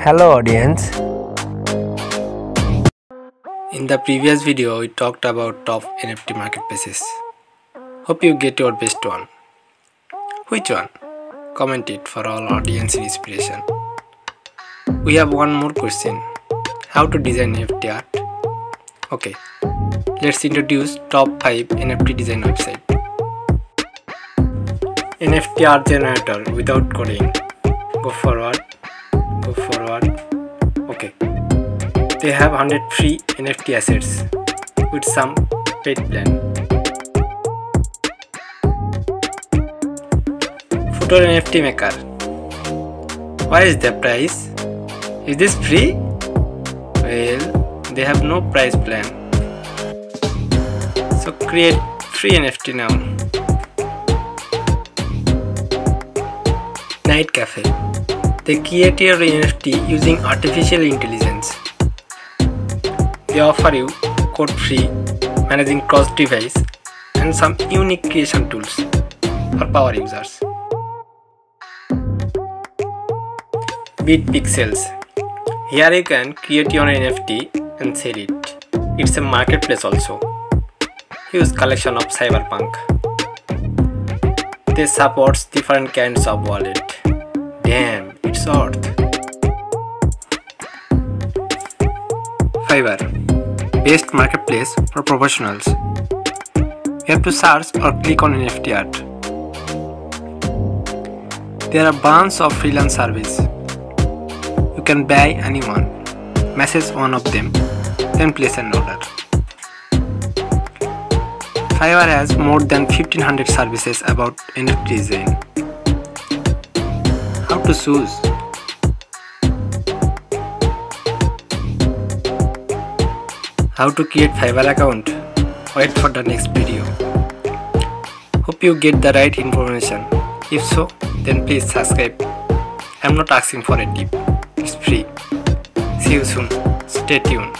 Hello audience. In the previous video, we talked about top NFT marketplaces. Hope you get your best one. Which one? Comment it for all audience inspiration. We have one more question. How to design NFT art? Okay, let's introduce top 5 NFT design website. NFT art generator without coding. Go forward. Okay. They have 100 free NFT assets with some paid plan. Photo NFT maker. What is the price? Is this free? Well, they have no price plan. So create free NFT now. Night Cafe. They create your NFT using artificial intelligence. They offer you code-free, managing cross-device, and some unique creation tools for power users. Beat Pixels. Here you can create your NFT and sell it. It's a marketplace also. Huge collection of cyberpunk. They support different kinds of wallet. Damn, it's worth. Fiverr. Best marketplace for professionals. You have to search or click on NFT art. There are bunch of freelance service. You can buy anyone, message one of them, then place an order. Fiverr has more than 1500 services about NFT design. How to choose? How to create Fiverr account? Wait for the next video. Hope you get the right information. If so, then please subscribe. I'm not asking for a tip. It's free. See you soon. Stay tuned.